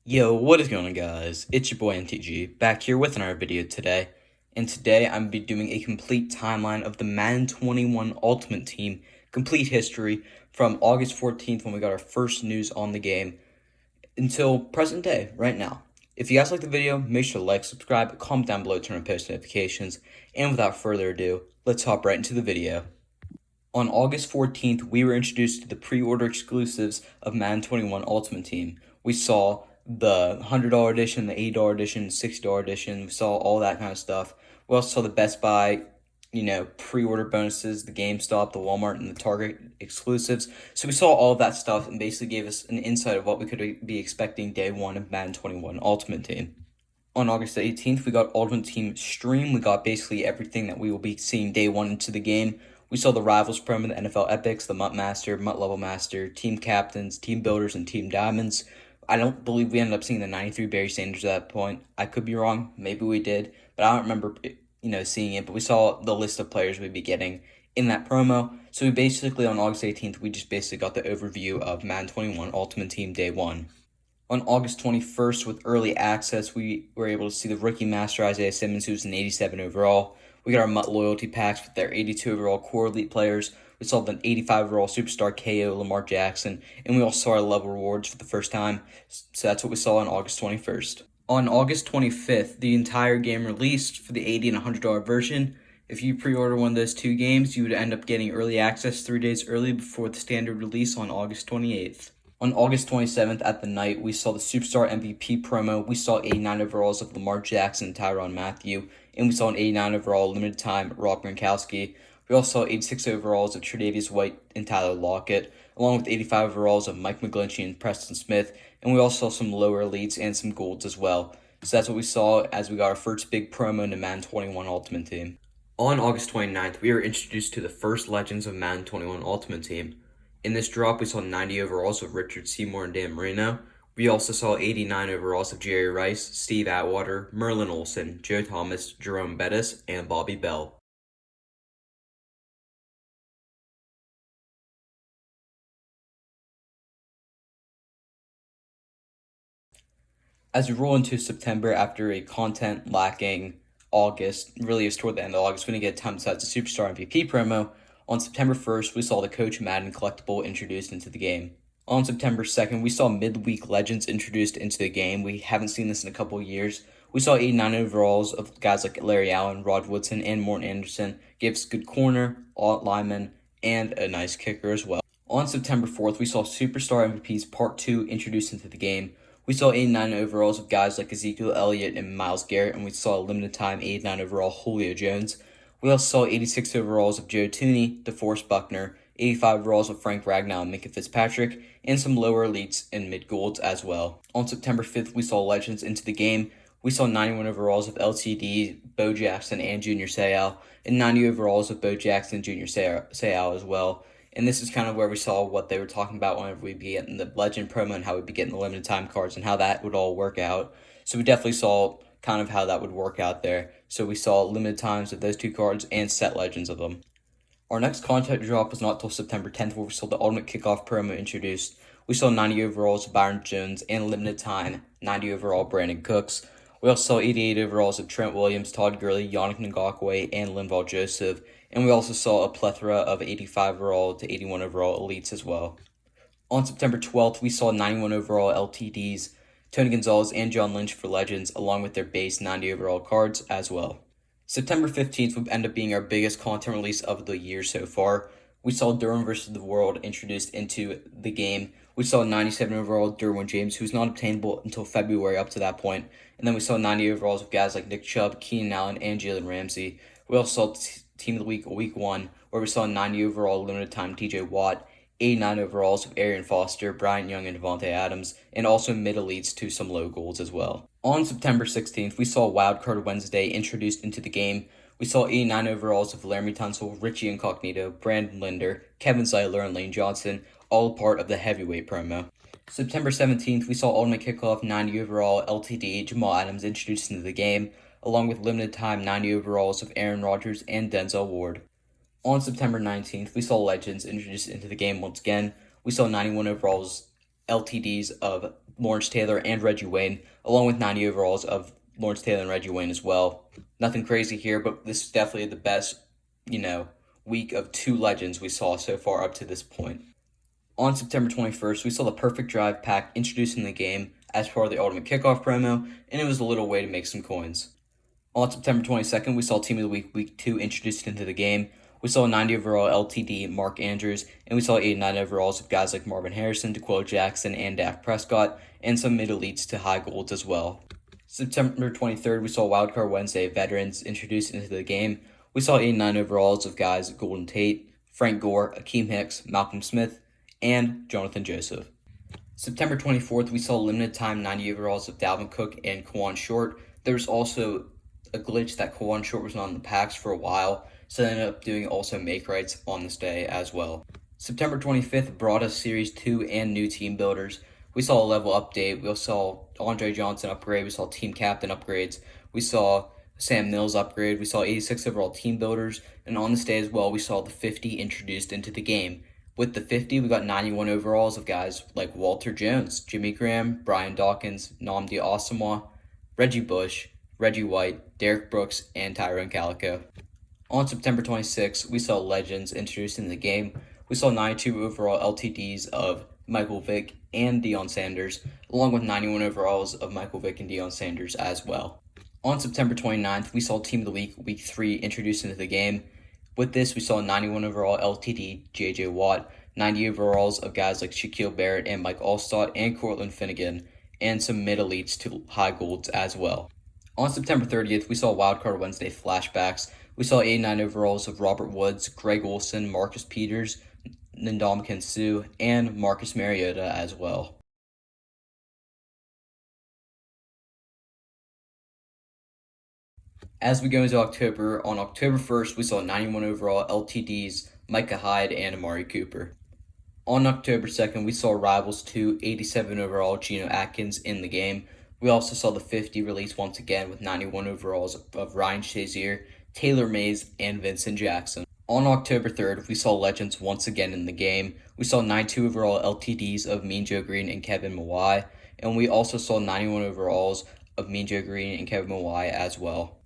Yo, what is going on, guys? It's your boy MTG, back here with another video today. And today I'm be doing a complete timeline of the Madden 21 Ultimate Team, complete history from August 14th when we got our first news on the game until present day, right now. If you guys like the video, make sure to like, subscribe, comment down below, turn on post notifications, and without further ado, let's hop right into the video. On August 14th, we were introduced to the pre-order exclusives of Madden 21 Ultimate Team. We saw the $100 edition, the $80 edition, $60 edition. We saw all that kind of stuff. We also saw the Best Buy, pre-order bonuses, the GameStop, the Walmart, and the Target exclusives. So we saw all of that stuff and basically gave us an insight of what we could be expecting day one of Madden 21 Ultimate Team. On August 18th, we got Ultimate Team Stream. We got basically everything that we will be seeing day one into the game. We saw the Rivals promo, the NFL Epics, the MUT Master, MUT Level Master, Team Captains, Team Builders, and Team Diamonds. I don't believe we ended up seeing the 93 Barry Sanders at that point. I could be wrong. Maybe we did, but I don't remember, seeing it. But we saw the list of players we'd be getting in that promo. So we basically, on August 18th, we just basically got the overview of Madden 21 Ultimate Team Day 1. On August 21st, with early access, we were able to see the rookie master Isaiah Simmons, who's an 87 overall. We got our MUT loyalty packs with their 82 overall core elite players. We saw the 85 overall superstar KO Lamar Jackson, and we also saw our level rewards for the first time. So that's what we saw on August 21st. On August 25th, the entire game released for the $80 and $100 version. If you pre-order one of those two games, you would end up getting early access 3 days early before the standard release on August 28th. On August 27th at the night, we saw the Superstar MVP promo. We saw 89 overalls of Lamar Jackson and Tyrann Mathieu, and we saw an 89 overall limited time Rob Gronkowski. We also saw 86 overalls of Tre'Davious White and Tyler Lockett, along with 85 overalls of Mike McGlinchey and Preston Smith, and we also saw some lower elites and some golds as well. So that's what we saw as we got our first big promo in the Madden 21 Ultimate Team. On August 29th, we were introduced to the first Legends of Madden 21 Ultimate Team. In this drop, we saw 90 overalls of Richard Seymour and Dan Marino. We also saw 89 overalls of Jerry Rice, Steve Atwater, Merlin Olsen, Joe Thomas, Jerome Bettis, and Bobby Bell. As we roll into September after a content-lacking August, really it was toward the end of August, we didn't get time to set the Superstar MVP promo. On September 1st, we saw the Coach Madden collectible introduced into the game. On September 2nd, we saw midweek legends introduced into the game. We haven't seen this in a couple of years. We saw 89 overalls of guys like Larry Allen, Rod Woodson, and Morton Anderson. Gave us good corner, lineman, and a nice kicker as well. On September 4th, we saw Superstar MVPs Part 2 introduced into the game. We saw 89 overalls of guys like Ezekiel Elliott and Myles Garrett, and we saw a limited time 89 overall Julio Jones. We also saw 86 overalls of Joe Thuney, DeForest Buckner, 85 overalls of Frank Ragnow and Minka Fitzpatrick, and some lower elites and mid-golds as well. On September 5th, we saw Legends into the game. We saw 91 overalls of LTD, Bo Jackson, and Junior Seau, and 90 overalls of Bo Jackson and Junior Seau as well. And this is kind of where we saw what they were talking about whenever we'd be getting the Legend promo and how we'd be getting the limited time cards and how that would all work out. So we definitely saw kind of how that would work out there. So we saw limited times of those two cards and set legends of them. Our next content drop was not till September 10th, where we saw the Ultimate Kickoff promo introduced. We saw 90 overalls of Byron Jones and limited time 90 overall Brandon Cooks. We also saw 88 overalls of Trent Williams, Todd Gurley, Yannick Ngakoue, and Linval Joseph. And we also saw a plethora of 85 overall to 81 overall elites as well. On September 12th, we saw 91 overall LTDs, Tony Gonzalez and John Lynch for Legends, along with their base 90 overall cards as well. September 15th would end up being our biggest content release of the year so far. We saw Derwin vs. the World introduced into the game. We saw 97 overall Derwin James, who's not obtainable until February up to that point. And then we saw 90 overalls of guys like Nick Chubb, Keenan Allen, and Jalen Ramsey. We also saw Team of the Week, Week 1, where we saw 90 overall limited time TJ Watt, 89 overalls of Arian Foster, Bryant Young, and Devontae Adams, and also mid elites to some low golds as well. On September 16th, we saw Wildcard Wednesday introduced into the game. We saw 89 overalls of Laramie Tunsil, Richie Incognito, Brandon Linder, Kevin Zeitler, and Lane Johnson, all part of the heavyweight promo. September 17th, we saw Ultimate Kickoff 90 overall LTD Jamal Adams introduced into the game, along with limited time 90 overalls of Aaron Rodgers and Denzel Ward. On September 19th, we saw Legends introduced into the game once again. We saw 91 overalls LTDs of Lawrence Taylor and Reggie Wayne, along with 90 overalls of Lawrence Taylor and Reggie Wayne as well. Nothing crazy here, but this is definitely the best, week of two legends we saw so far up to this point. On September 21st, we saw the Perfect Drive pack introduced in the game as part of the Ultimate Kickoff promo, and it was a little way to make some coins. On September 22nd, we saw Team of the Week Week 2 introduced into the game. We saw a 90 overall LTD Mark Andrews, and we saw 89 overalls of guys like Marvin Harrison, DeQuell Jackson, and Dak Prescott, and some mid-elites to high golds as well. September 23rd, we saw Wildcard Wednesday veterans introduced into the game. We saw 89 overalls of guys Golden Tate, Frank Gore, Akeem Hicks, Malcolm Smith, and Jonathan Joseph. September 24th, we saw limited time 90 overalls of Dalvin Cook and Kawan Short. There was also a glitch that Kawan Short was not in the packs for a while, so they ended up doing also make rights on this day as well. September 25th brought us Series 2 and new team builders. We saw a level update. We saw Andre Johnson upgrade. We saw team captain upgrades. We saw Sam Mills upgrade. We saw 86 overall team builders. And on this day as well, we saw the 50 introduced into the game. With the 50, we got 91 overalls of guys like Walter Jones, Jimmy Graham, Brian Dawkins, Nnamdi Asomugha, Reggie Bush, Reggie White, Derek Brooks, and Tyrone Calico. On September 26th, we saw legends introduced in the game. We saw 92 overall LTDs of Michael Vick and Deion Sanders, along with 91 overalls of Michael Vick and Deion Sanders as well. On September 29th, we saw Team of the Week Week 3 introduced into the game. With this, we saw 91 overall LTD J.J. Watt, 90 overalls of guys like Shaquille Barrett and Mike Allstott and Cortland Finnegan, and some mid-elites to high golds as well. On September 30th, we saw Wildcard Wednesday flashbacks. We saw 89 overalls of Robert Woods, Greg Olson, Marcus Peters, Ndamukong Suh, and Marcus Mariota as well. As we go into October, on October 1st, we saw 91 overall LTDs, Micah Hyde and Amari Cooper. On October 2nd, we saw Rivals 2, 87 overall Geno Atkins in the game. We also saw the 50 release once again with 91 overalls of Ryan Shazier, Taylor Mays, and Vincent Jackson. On October 3rd, we saw Legends once again in the game. We saw 92 overall LTDs of Mean Joe Green and Kevin Mawai, and we also saw 91 overalls of Mean Joe Green and Kevin Mawai as well.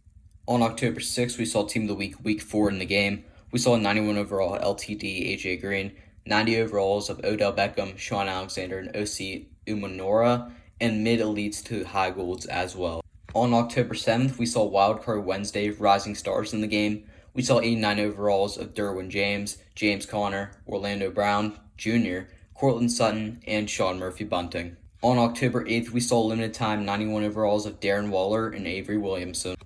On October 6th, we saw Team of the Week Week 4 in the game. We saw 91 overall LTD AJ Green, 90 overalls of Odell Beckham, Sean Alexander, and OC Umanora, and mid-elites to high golds as well. On October 7th, we saw Wildcard Wednesday Rising Stars in the game. We saw 89 overalls of Derwin James, James Conner, Orlando Brown Jr., Cortland Sutton, and Sean Murphy Bunting. On October 8th, we saw limited time 91 overalls of Darren Waller and Avery Williamson.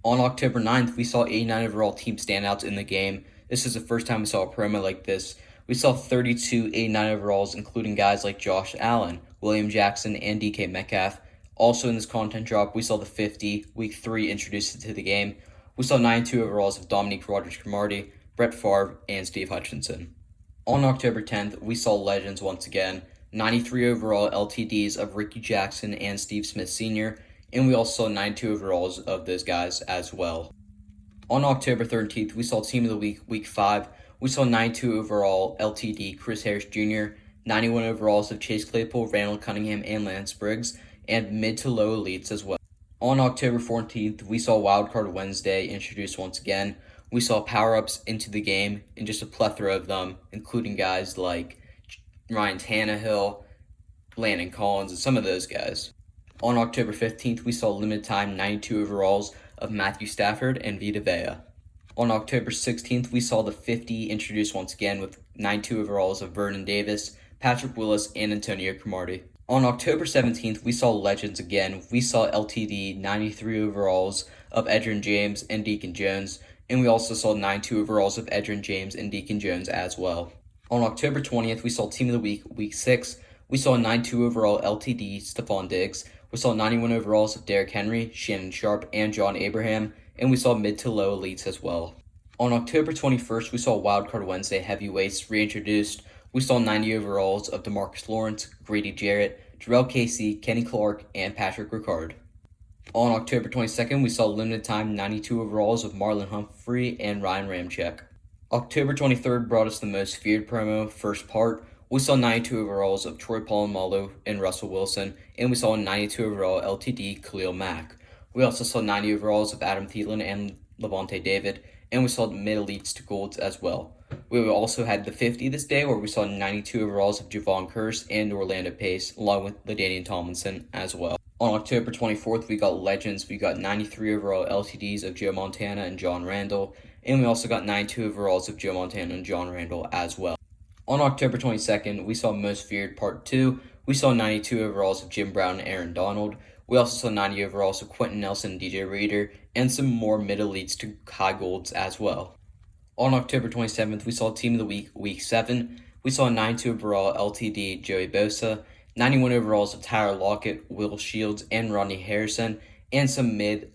On October 9th, we saw 89 overall team standouts in the game. This is the first time we saw a promo like this. We saw 32 89 overalls, including guys like Josh Allen, William Jackson, and DK Metcalf. Also in this content drop, we saw the 50, Week 3 introduced into the game. We saw 92 overalls of Dominique Rodgers-Cromartie, Brett Favre, and Steve Hutchinson. On October 10th, we saw legends once again, 93 overall LTDs of Ricky Jackson and Steve Smith Sr., and we also saw 92 overalls of those guys as well. On October 13th, we saw Team of the Week Week 5. We saw 92 overall LTD Chris Harris Jr., 91 overalls of Chase Claypool, Randall Cunningham, and Lance Briggs, and mid to low elites as well. On October 14th, we saw Wildcard Wednesday introduced once again. We saw power-ups into the game and just a plethora of them, including guys like Ryan Tannehill, Landon Collins, and some of those guys. On October 15th, we saw limited time 92 overalls of Matthew Stafford and Vita Vea. On October 16th, we saw the 50 introduced once again with 92 overalls of Vernon Davis, Patrick Willis, and Antonio Cromartie. On October 17th, we saw legends again. We saw LTD 93 overalls of Edgerrin James and Deacon Jones, and we also saw 92 overalls of Edgerrin James and Deacon Jones as well. On October 20th, we saw Team of the Week Week 6. We saw 92 overall LTD Stephon Diggs. We saw 91 overalls of Derrick Henry, Shannon Sharp, and John Abraham, and we saw mid to low elites as well. On October 21st, we saw Wildcard Wednesday heavyweights reintroduced. We saw 90 overalls of DeMarcus Lawrence, Grady Jarrett, Jarrell Casey, Kenny Clark, and Patrick Ricard. On October 22nd, we saw limited time 92 overalls of Marlon Humphrey and Ryan Ramczyk. October 23rd brought us the most feared promo, first part. We saw 92 overalls of Troy Polamalu and Russell Wilson, and we saw a 92 overall LTD Khalil Mack. We also saw 90 overalls of Adam Thielen and Levante David, and we saw the mid-elites to golds as well. We also had the 50 this day, where we saw 92 overalls of Javon Curse and Orlando Pace, along with LaDainian Tomlinson as well. On October 24th, we got legends. We got 93 overall LTDs of Joe Montana and John Randall, and we also got 92 overalls of Joe Montana and John Randall as well. On October 22nd, we saw Most Feared Part 2. We saw 92 overalls of Jim Brown and Aaron Donald. We also saw 90 overalls of Quentin Nelson and DJ Reader, and some more mid-elites to high golds as well. On October 27th, we saw Team of the Week, Week 7. We saw a 92 overall LTD Joey Bosa, 91 overalls of Tyler Lockett, Will Shields, and Rodney Harrison, and some mid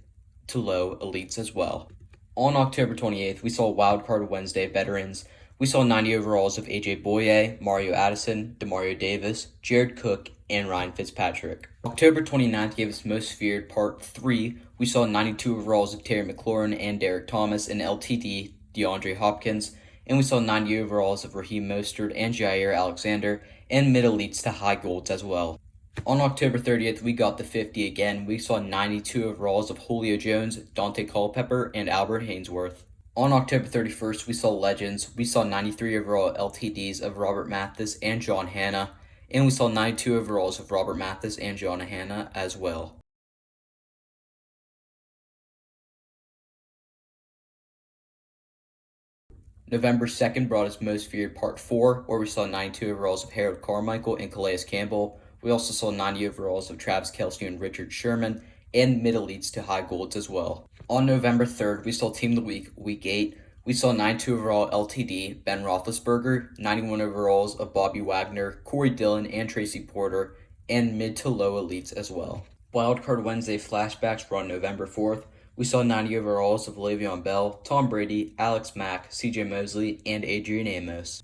to low elites as well. On October 28th, we saw Wildcard Wednesday veterans. We saw 90 overalls of AJ Boye, Mario Addison, Demario Davis, Jared Cook, and Ryan Fitzpatrick. October 29th gave us Most Feared Part 3. We saw 92 overalls of Terry McLaurin and Derek Thomas and LTD DeAndre Hopkins, and we saw 90 overalls of Raheem Mostert and Jair Alexander, and mid-elites to high golds as well. On October 30th, we got the 50 again. We saw 92 overalls of Julio Jones, Dante Culpepper, and Albert Hainsworth. On October 31st, we saw legends. We saw 93 overall LTDs of Robert Mathis and John Hanna, and we saw 92 overalls of Robert Mathis and John Hanna as well. November 2nd brought us Most Feared Part 4, where we saw 92 overalls of Harold Carmichael and Calais Campbell. We also saw 90 overalls of Travis Kelce and Richard Sherman, and mid-elites to high golds as well. On November 3rd, we saw Team of the Week, Week 8. We saw 92 overall LTD Ben Roethlisberger, 91 overalls of Bobby Wagner, Corey Dillon, and Tracy Porter, and mid to low elites as well. Wildcard Wednesday flashbacks were on November 4th. We saw 90 overalls of Le'Veon Bell, Tom Brady, Alex Mack, CJ Mosley, and Adrian Amos.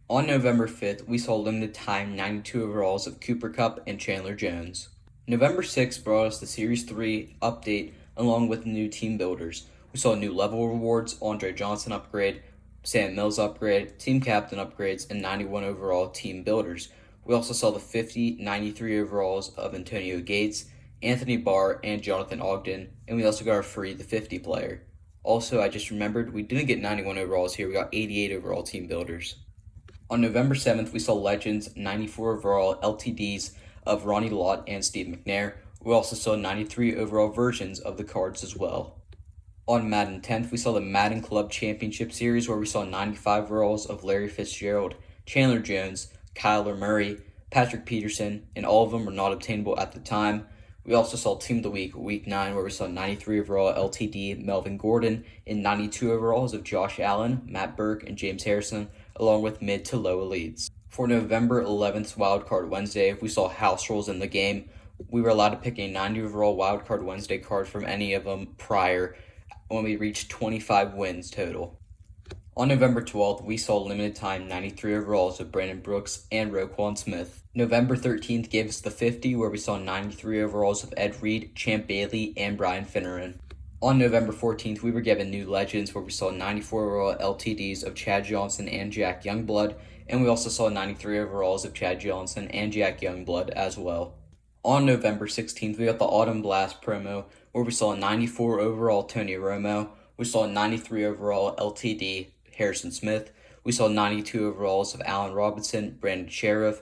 On November 5th, we saw limited time 92 overalls of Cooper Kupp and Chandler Jones. November 6th brought us the Series 3 update along with new team builders. We saw new level rewards, Andre Johnson upgrade, Sam Mills upgrade, team captain upgrades, and 91 overall team builders. We also saw the 50, 93 overalls of Antonio Gates, Anthony Barr, and Jonathan Ogden, and we also got our free the 50 player. Also, I just remembered we didn't get 91 overalls here, we got 88 overall team builders. On November 7th, we saw Legends 94 overall LTDs of Ronnie Lott and Steve McNair. We also saw 93 overall versions of the cards as well. On Madden 10th, we saw the Madden Club Championship Series, where we saw 95 overalls of Larry Fitzgerald, Chandler Jones, Kyler Murray, Patrick Peterson, and all of them were not obtainable at the time. We also saw Team of the Week, Week 9, where we saw 93 overall LTD Melvin Gordon and 92 overalls of Josh Allen, Matt Burke, and James Harrison, along with mid to low elites. For November 11th Wildcard Wednesday, we saw house rules in the game. We were allowed to pick a 90 overall Wildcard Wednesday card from any of them prior when we reached 25 wins total. On November 12th, we saw limited time 93 overalls of Brandon Brooks and Roquan Smith. November 13th gave us the 50, where we saw 93 overalls of Ed Reed, Champ Bailey, and Brian Finneran. On November 14th, we were given new legends, where we saw 94 overall LTDs of Chad Johnson and Jack Youngblood, and we also saw 93 overalls of Chad Johnson and Jack Youngblood as well. On November 16th, we got the Autumn Blast promo, where we saw 94 overall Tony Romo, we saw 93 overall LTD Harrison Smith, we saw 92 overalls of Allen Robinson, Brandon Sheriff,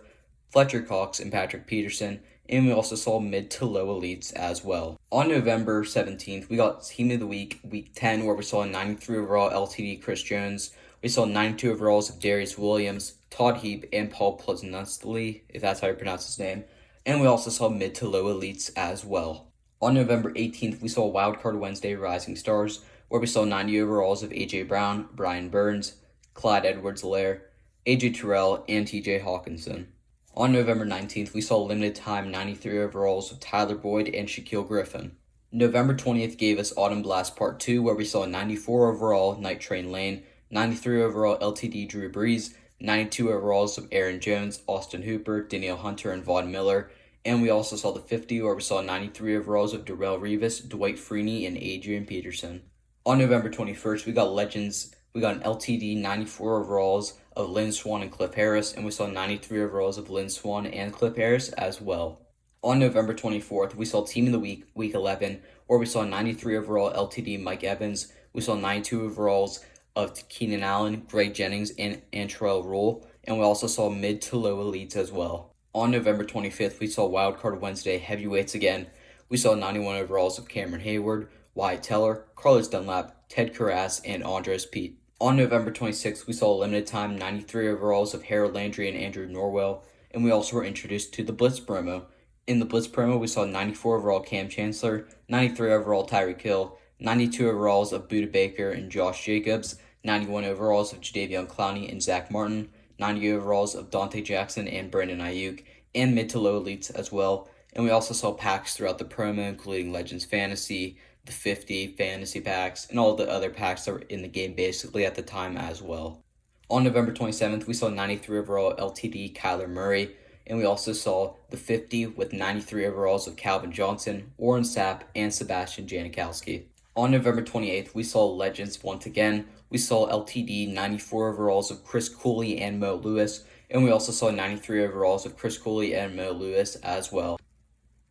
Fletcher Cox, and Patrick Peterson, and we also saw mid to low elites as well. On November 17th, we got Team of the Week, Week 10, where we saw 93 overall LTD Chris Jones, we saw 92 overalls of Darius Williams, Todd Heap, and Paul Pleasantly, if that's how you pronounce his name, and we also saw mid to low elites as well. On November 18th, we saw Wildcard Wednesday Rising Stars, where we saw 90 overalls of A.J. Brown, Brian Burns, Clyde Edwards-Helaire, A.J. Terrell, and T.J. Hawkinson. On November 19th, we saw limited time 93 overalls of Tyler Boyd and Shaquille Griffin. November 20th gave us Autumn Blast Part 2, where we saw 94 overall Night Train Lane, 93 overall LTD Drew Brees, 92 overalls of Aaron Jones, Austin Hooper, Danielle Hunter, and Von Miller, and we also saw the 50, where we saw 93 overalls of Darrelle Revis, Dwight Freeney, and Adrian Peterson. On November 21st, we got Legends. We got an LTD 94 overalls of Lynn Swann and Cliff Harris, and we saw 93 overalls of Lynn Swann and Cliff Harris as well. On November 24th, we saw Team of the Week, Week 11, where we saw 93 overall LTD Mike Evans. We saw 92 overalls of Keenan Allen, Greg Jennings, and Antrell Rule, and we also saw mid to low elites as well. On November 25th, we saw Wildcard Wednesday heavyweights again. We saw 91 overalls of Cameron Hayward, Wyatt Teller, Carlos Dunlap, Ted Carras, and Andres Pete. On November 26th, we saw limited time 93 overalls of Harold Landry and Andrew Norwell, and we also were introduced to the Blitz promo. In the Blitz promo, we saw 94 overall Cam Chancellor, 93 overall Tyreek Hill, 92 overalls of Budda Baker and Josh Jacobs, 91 overalls of Jadeveon Clowney and Zach Martin, 90 overalls of Dante Jackson and Brandon Ayuk, and mid to low elites as well. And we also saw packs throughout the promo, including Legends Fantasy, the 50 fantasy packs, and all the other packs that were in the game basically at the time as well. On November 27th, we saw 93 overall LTD Kyler Murray, and we also saw the 50 with 93 overalls of Calvin Johnson, Warren Sapp, and Sebastian Janikowski. On November 28th, we saw Legends once again. We saw LTD 94 overalls of Chris Cooley and Mo Lewis, and we also saw 93 overalls of Chris Cooley and Mo Lewis as well.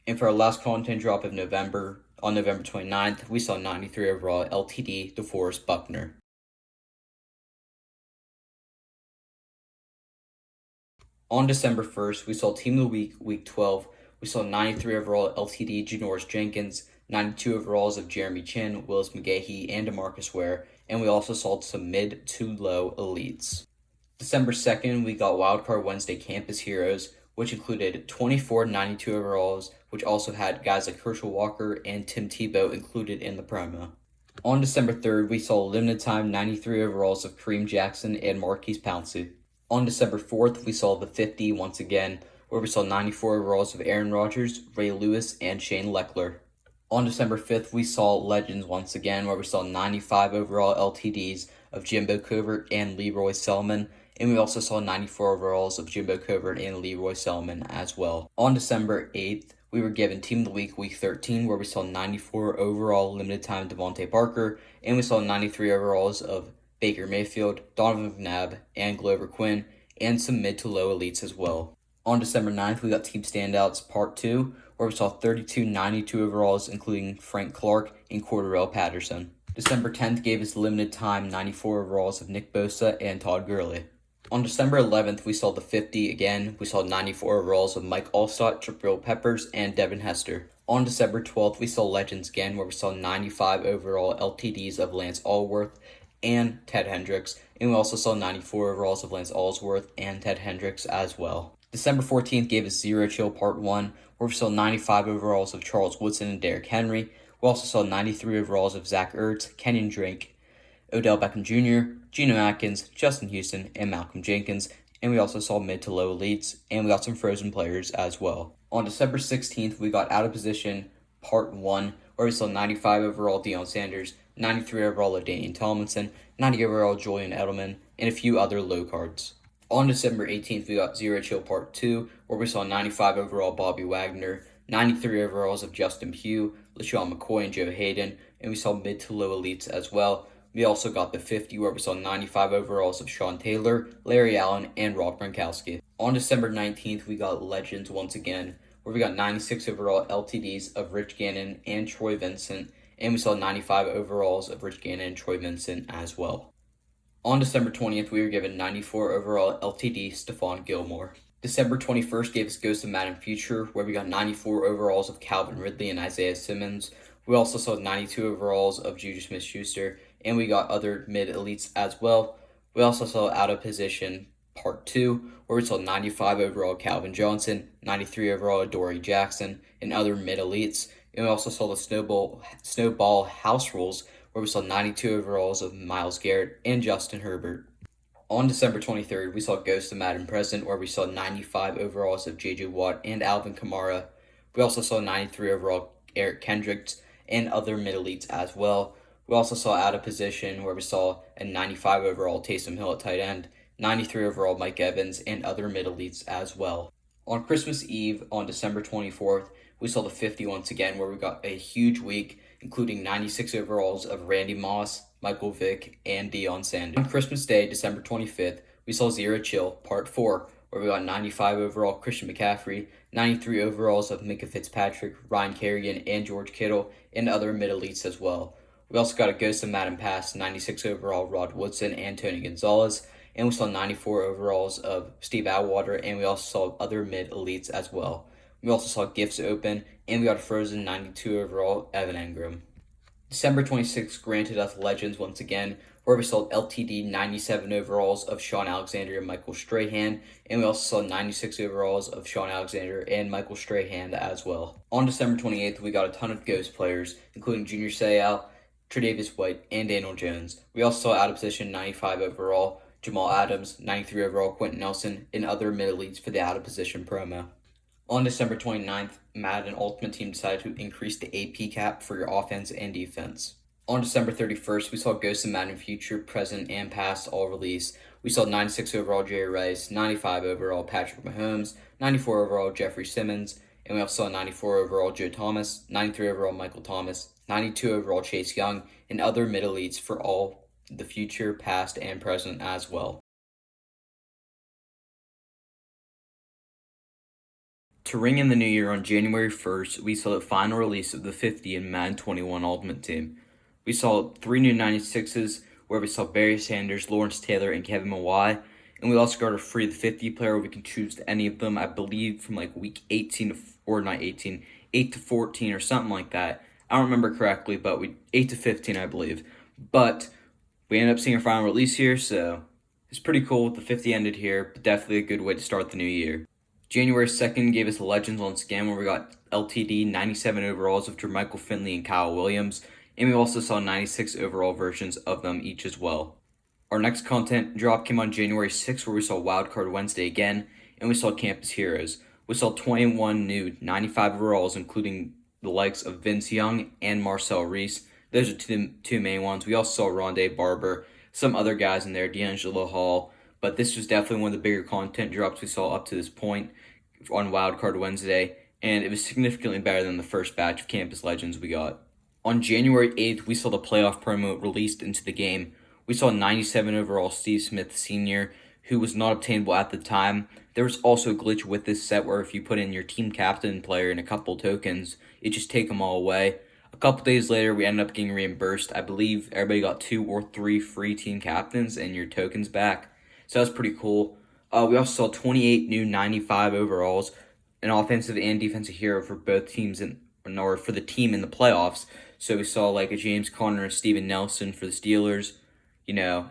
And for our last content drop of November, on November 29th, we saw 93 overall LTD DeForest Buckner. On December 1st, we saw Team of the Week, Week 12. We saw 93 overall LTD Janoris Jenkins, 92 overalls of Jeremy Chin, Willis McGahee, and DeMarcus Ware, and we also saw some mid to low elites. December 2nd, we got Wildcard Wednesday Campus Heroes, which included 24 92 overalls, which also had guys like Herschel Walker and Tim Tebow included in the promo. On December 3rd, we saw limited time 93 overalls of Kareem Jackson and Marquise Pouncey. On December 4th, we saw the 50 once again, where we saw 94 overalls of Aaron Rodgers, Ray Lewis, and Shane Leckler. On December 5th, we saw Legends once again, where we saw 95 overall LTDs of Jimbo Covert and Leroy Selman, and we also saw 94 overalls of Jimbo Covert and Leroy Selman as well. On December 8th, we were given Team of the Week, Week 13, where we saw 94 overall limited time Devontae Parker, and we saw 93 overalls of Baker Mayfield, Donovan McNabb, and Glover Quinn, and some mid to low elites as well. On December 9th, we got Team Standouts Part 2, where we saw 32 92 overalls, including Frank Clark and Cordarrelle Patterson. December 10th gave us limited time 94 overalls of Nick Bosa and Todd Gurley. On December 11th, we saw the 50 again. We saw 94 overalls of Mike Allstott, Jabril Peppers, and Devin Hester. On December 12th, we saw Legends again, where we saw 95 overall LTDs of Lance Allworth and Ted Hendricks, and we also saw 94 overalls of Lance Allsworth and Ted Hendricks as well. December 14th gave us Zero Chill Part 1, where we saw 95 overalls of Charles Woodson and Derrick Henry. We also saw 93 overalls of Zach Ertz, Kenyon Drake, Odell Beckham Jr., Geno Atkins, Justin Houston, and Malcolm Jenkins, and we also saw mid to low elites, and we got some frozen players as well. On December 16th, we got Out of Position Part 1, where we saw 95 overall Deion Sanders, 93 overall LaDainian Tomlinson, 90 overall Julian Edelman, and a few other low cards. On December 18th, we got Zero Chill Part 2, where we saw 95 overall Bobby Wagner, 93 overalls of Justin Pugh, LaShawn McCoy, and Joe Hayden, and we saw mid to low elites as well. We also got the 50, where we saw 95 overalls of Sean Taylor, Larry Allen, and Rob Gronkowski. On December 19th, we got Legends once again, where we got 96 overall LTDs of Rich Gannon and Troy Vincent, and we saw 95 overalls of Rich Gannon and Troy Vincent as well. On December 20th, we were given 94 overall LTD Stephon Gilmore. December 21st gave us Ghost of Madden Future, where we got 94 overalls of Calvin Ridley and Isaiah Simmons. We also saw 92 overalls of Juju Smith-Schuster, and we got other mid-elites as well. We also saw Out of Position Part 2, where we saw 95 overall Calvin Johnson, 93 overall Adoree Jackson, and other mid-elites. And we also saw the Snowball House Rules, where we saw 92 overalls of Myles Garrett and Justin Herbert. On December 23rd, we saw Ghost of Madden Present, where we saw 95 overalls of J.J. Watt and Alvin Kamara. We also saw 93 overall Eric Kendricks and other mid-elites as well. We also saw Out of Position, where we saw a 95 overall Taysom Hill at tight end, 93 overall Mike Evans, and other mid-elites as well. On Christmas Eve, on December 24th, we saw the 50 once again, where we got a huge week, including 96 overalls of Randy Moss, Michael Vick, and Deion Sanders. On Christmas Day, December 25th, we saw Zero Chill, Part 4, where we got 95 overall Christian McCaffrey, 93 overalls of Minka Fitzpatrick, Ryan Kerrigan, and George Kittle, and other mid-elites as well. We also got a Ghost of Madden Pass, 96 overall Rod Woodson and Tony Gonzalez, and we saw 94 overalls of Steve Atwater, and we also saw other mid-elites as well. We also saw gifts open, and we got a frozen 92 overall Evan Engram. December 26th granted us Legends once again, where we saw LTD 97 overalls of Sean Alexander and Michael Strahan, and we also saw 96 overalls of Sean Alexander and Michael Strahan as well. On December 28th, we got a ton of Ghost players, including Junior Seau, Tre'Davious White, and Daniel Jones. We also saw out of position 95 overall Jamal Adams, 93 overall Quentin Nelson, and other mid-elites for the out of position promo. On December 29th, Madden Ultimate Team decided to increase the AP cap for your offense and defense. On December 31st, we saw Ghost of Madden Future, Present, and Past all release. We saw 96 overall Jerry Rice, 95 overall Patrick Mahomes, 94 overall Jeffrey Simmons, and we also saw 94 overall Joe Thomas, 93 overall Michael Thomas, 92 overall Chase Young, and other mid-elites for all the future, past, and present as well. To ring in the new year on January 1st, we saw the final release of the 50 in Madden 21 Ultimate Team. We saw 3 new 96s, where we saw Barry Sanders, Lawrence Taylor, and Kevin Mawai, and we also got a free 50 player where we can choose any of them, I believe, from like week 18 to, or not 18, 8 to 14 or something like that. I don't remember correctly, but 8 to 15, I believe. But we ended up seeing a final release here, so it's pretty cool. The 50 ended here, but definitely a good way to start the new year. January 2nd gave us the Legends once again, where we got LTD 97 overalls of Jermichael Finley and Kyle Williams, and we also saw 96 overall versions of them each as well. Our next content drop came on January 6th, where we saw Wildcard Wednesday again, and we saw Campus Heroes. We saw 21 new 95 overalls, including the likes of Vince Young and Marcel Reese. Those are two main ones. We also saw Rondé Barber, some other guys in there, D'Angelo Hall, but this was definitely one of the bigger content drops we saw up to this point on Wildcard Wednesday, and it was significantly better than the first batch of Campus Legends we got. On January 8th, we saw the playoff promo released into the game. We saw 97 overall Steve Smith Sr., who was not obtainable at the time. There was also a glitch with this set where if you put in your team captain player and a couple tokens, it just take them all away. A couple days later, we ended up getting reimbursed. I believe everybody got 2 or 3 free team captains and your tokens back. So that was pretty cool. We also saw 28 new 95 overalls, an offensive and defensive hero for both teams or for the team in the playoffs. So we saw like a James Conner and Steven Nelson for the Steelers. You know,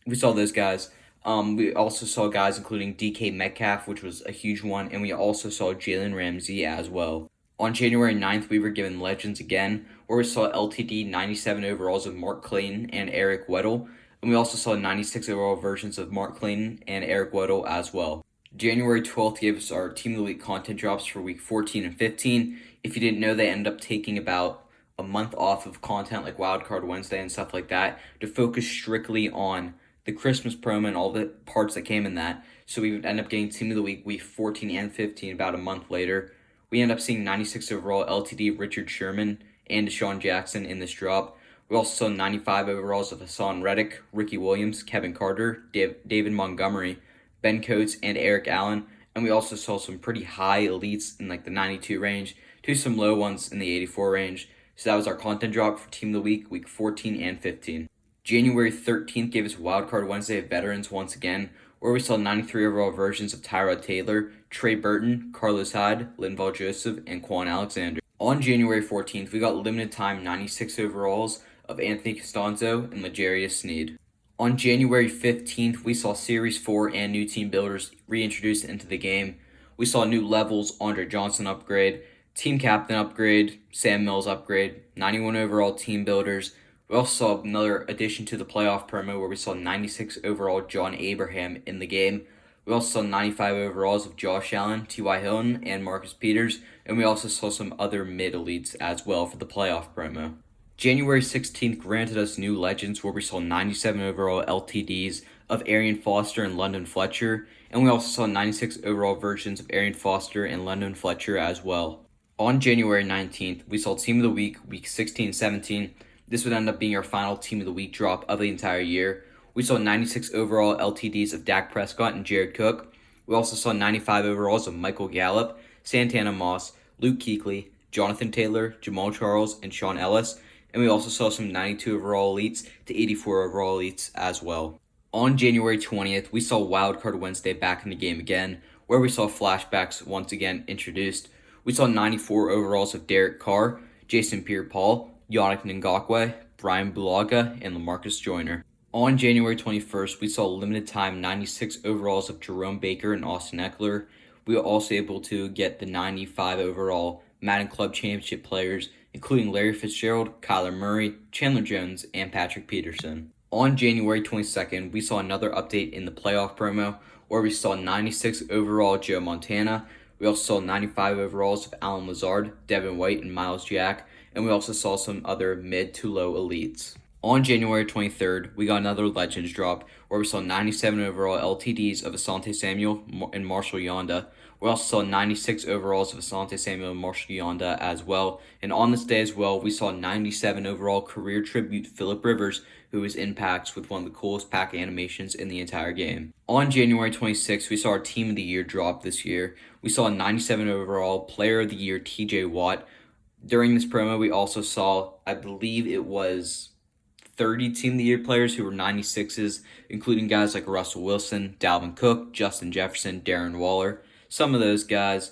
we saw those guys. We also saw guys including DK Metcalf, which was a huge one, and we also saw Jalen Ramsey as well. On January 9th, we were given Legends again, where we saw LTD 97 overalls of Mark Clayton and Eric Weddle, and we also saw 96 overall versions of Mark Clayton and Eric Weddle as well. January 12th gave us our Team of the Week content drops for week 14 and 15. If you didn't know, they ended up taking about a month off of content like Wildcard Wednesday and stuff like that to focus strictly on the Christmas promo and all the parts that came in that. So we would end up getting Team of the Week 14 and 15 about a month later. We end up seeing 96 overall LTD Richard Sherman and Deshaun Jackson in this drop. We also saw 95 overalls of Hassan Reddick, Ricky Williams, Kevin Carter, David Montgomery, Ben Coates, and Eric Allen. And we also saw some pretty high elites in like the 92 range to some low ones in the 84 range. So that was our content drop for Team of the Week 14 and 15. January 13th gave us Wildcard Wednesday of Veterans once again, where we saw 93 overall versions of Tyrod Taylor, Trey Burton, Carlos Hyde, Linval Joseph, and Quan Alexander. On January 14th, we got limited time 96 overalls of Anthony Costanzo and L'Jarius Sneed. On January 15th, we saw Series 4 and new team builders reintroduced into the game. We saw new levels, Andre Johnson upgrade, team captain upgrade, Sam Mills upgrade, 91 overall team builders. We also saw another addition to the playoff promo where we saw 96 overall John Abraham in the game. We also saw 95 overalls of Josh Allen, T.Y. Hilton, and Marcus Peters, and we also saw some other mid-elites as well for the playoff promo. January 16th granted us new Legends where we saw 97 overall LTDs of Arian Foster and London Fletcher, and we also saw 96 overall versions of Arian Foster and London Fletcher as well. On January 19th, we saw Team of the Week 16 and 17. This would end up being our final Team of the Week drop of the entire year. we saw 96 overall LTDs of Dak Prescott and Jared Cook. We also saw 95 overalls of Michael Gallup, Santana Moss, Luke Kuechly, Jonathan Taylor, Jamal Charles, and Sean Ellis. And we also saw some 92 overall elites to 84 overall elites as well. On January 20th, we saw Wildcard Wednesday back in the game again, where we saw flashbacks once again introduced. We saw 94 overalls of Derek Carr, Jason Pierre-Paul, Yannick Ngakoue, Brian Bulaga, and LaMarcus Joyner. On January 21st, we saw limited time 96 overalls of Jerome Baker and Austin Eckler. We were also able to get the 95 overall Madden Club Championship players, including Larry Fitzgerald, Kyler Murray, Chandler Jones, and Patrick Peterson. On January 22nd, we saw another update in the playoff promo, where we saw 96 overall Joe Montana. We also saw 95 overalls of Allen Lazard, Devin White, and Miles Jack, and we also saw some other mid to low elites. On January 23rd, we got another Legends drop, where we saw 97 overall LTDs of Asante Samuel and Marshall Yonda. We also saw 96 overalls of Asante Samuel and Marshall Yonda as well. And on this day as well, we saw 97 overall career tribute Phillip Rivers, who is in packs with one of the coolest pack animations in the entire game. On January 26th, we saw our Team of the Year drop this year. We saw a 97 overall Player of the Year TJ Watt. During this promo, we also saw, I believe it was 30 Team of the Year players who were 96s, including guys like Russell Wilson, Dalvin Cook, Justin Jefferson, Darren Waller, some of those guys.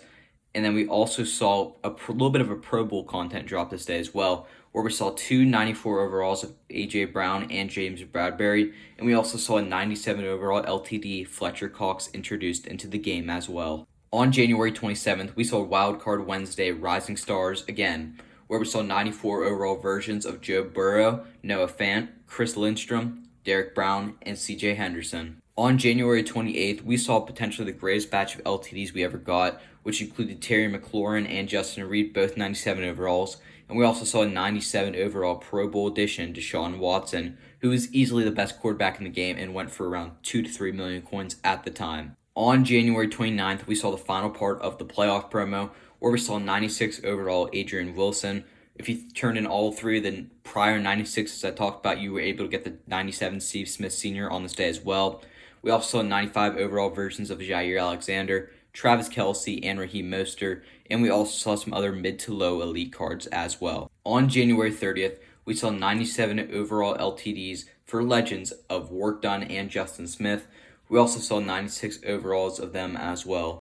And then we also saw a little bit of a Pro Bowl content drop this day as well, where we saw two 94 overalls of A.J. Brown and James Bradbury, and we also saw a 97 overall LTD Fletcher Cox introduced into the game as well. On January 27th, we saw Wildcard Wednesday Rising Stars again, where we saw 94 overall versions of Joe Burrow, Noah Fant, Chris Lindstrom, Derek Brown, and C.J. Henderson. On January 28th, we saw potentially the greatest batch of LTDs we ever got, which included Terry McLaurin and Justin Reed, both 97 overalls, and we also saw a 97 overall Pro Bowl edition Deshaun Watson, who is easily the best quarterback in the game and went for around 2 to 3 million coins at the time. On January 29th, we saw the final part of the playoff promo, where we saw 96 overall Adrian Wilson. If you turned in all three of the prior 96s I talked about, you were able to get the 97 Steve Smith Sr. on this day as well. We also saw 95 overall versions of Jair Alexander, Travis Kelce, and Raheem Mostert, and we also saw some other mid to low elite cards as well. On January 30th, we saw 97 overall LTDs for Legends of Work Done and Justin Smith. We also saw 96 overalls of them as well.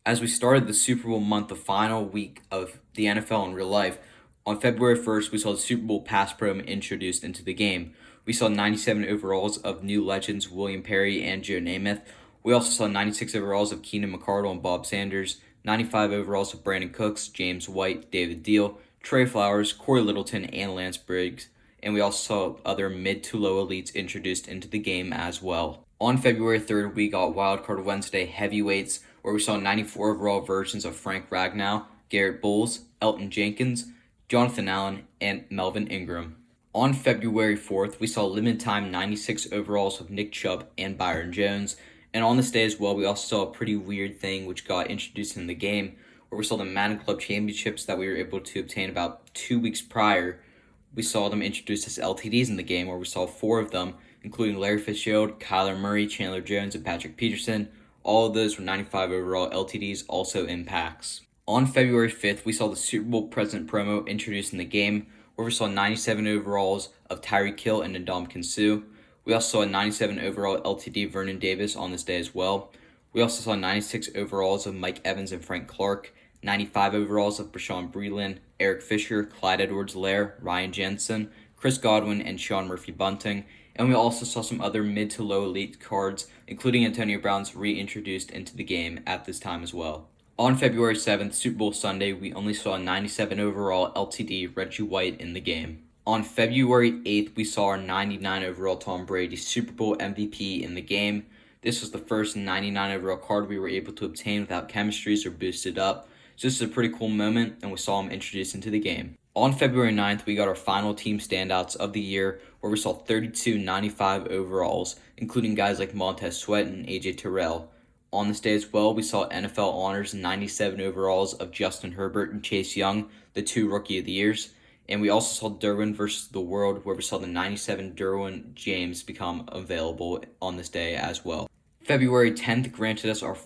As we started the Super Bowl month, the final week of the NFL in real life, on February 1st, we saw the Super Bowl pass promo introduced into the game. We saw 97 overalls of new legends William Perry and Joe Namath. We also saw 96 overalls of Keenan McCardle and Bob Sanders, 95 overalls of Brandon Cooks, James White, David Deal, Trey Flowers, Corey Littleton, and Lance Briggs. And we also saw other mid to low elites introduced into the game as well. On February 3rd, we got Wildcard Wednesday heavyweights, where we saw 94 overall versions of Frank Ragnow, Garrett Bowles, Elton Jenkins, Jonathan Allen, and Melvin Ingram. On February 4th, we saw limited time 96 overalls of Nick Chubb and Byron Jones. And on this day as well, we also saw a pretty weird thing which got introduced in the game, where we saw the Madden Club Championships that we were able to obtain about 2 weeks prior. We saw them introduced as LTDs in the game, where we saw 4 of them, including Larry Fitzgerald, Kyler Murray, Chandler Jones, and Patrick Peterson. All of those were 95 overall LTDs, also in packs. On February 5th, we saw the Super Bowl present promo introduced in the game, where we saw 97 overalls of Tyreek Hill and Ndamukong Suh. We also saw a 97 overall LTD Vernon Davis on this day as well. We also saw 96 overalls of Mike Evans and Frank Clark, 95 overalls of Bashawn Breeland, Eric Fisher, Clyde Edwards-Helaire, Ryan Jensen, Chris Godwin, and Sean Murphy-Bunting. And we also saw some other mid to low elite cards, including Antonio Brown's reintroduced into the game at this time as well. On February 7th, Super Bowl Sunday, we only saw a 97 overall LTD Reggie White in the game. On February 8th, we saw our 99 overall Tom Brady Super Bowl MVP in the game. This was the first 99 overall card we were able to obtain without chemistries or boosted up. So this is a pretty cool moment, and we saw him introduced into the game. On February 9th, we got our final team standouts of the year, where we saw 32 95 overalls, including guys like Montez Sweat and AJ Terrell. On this day as well, we saw NFL honors 97 overalls of Justin Herbert and Chase Young, the 2 Rookie of the Years. And we also saw Derwin versus the World, where we saw the 97 Derwin James become available on this day as well. February 10th granted us our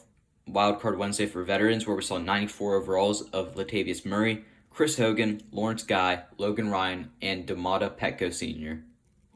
Wildcard Wednesday for veterans, where we saw 94 overalls of Latavius Murray, Chris Hogan, Lawrence Guy, Logan Ryan, and Damata Petco Sr.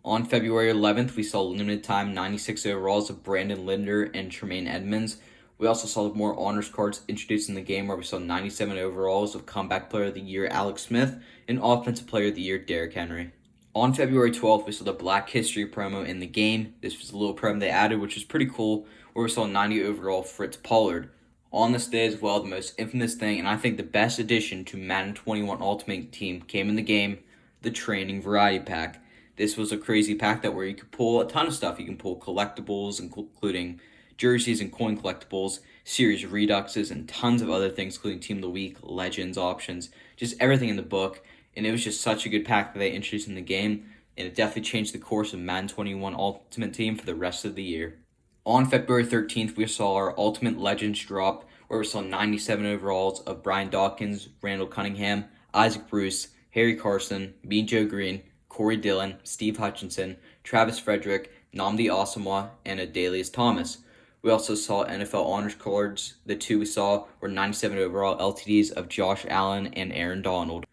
On February 11th, we saw limited time 96 overalls of Brandon Linder and Tremaine Edmonds. We also saw more honors cards introduced in the game, where we saw 97 overalls of Comeback Player of the Year Alex Smith and Offensive Player of the Year Derrick Henry. On February 12th, we saw the Black History promo in the game. This was a little promo they added, which was pretty cool, where we saw 90 overall Fritz Pollard. On this day as well, the most infamous thing, and I think the best addition to Madden 21 Ultimate Team came in the game, the Training Variety Pack. This was a crazy pack where you could pull a ton of stuff. You can pull collectibles, including jerseys and coin collectibles, series reduxes, and tons of other things, including Team of the Week, Legends options, just everything in the book. And it was just such a good pack that they introduced in the game, and it definitely changed the course of Madden 21 Ultimate Team for the rest of the year. On February 13th, we saw our Ultimate Legends drop, where we saw 97 overalls of Brian Dawkins, Randall Cunningham, Isaac Bruce, Harry Carson, Mean Joe Green, Corey Dillon, Steve Hutchinson, Travis Frederick, Nnamdi Asomugha, and Adalius Thomas. We also saw NFL honors cards. The two we saw were 97 overall LTDs of Josh Allen and Aaron Donald.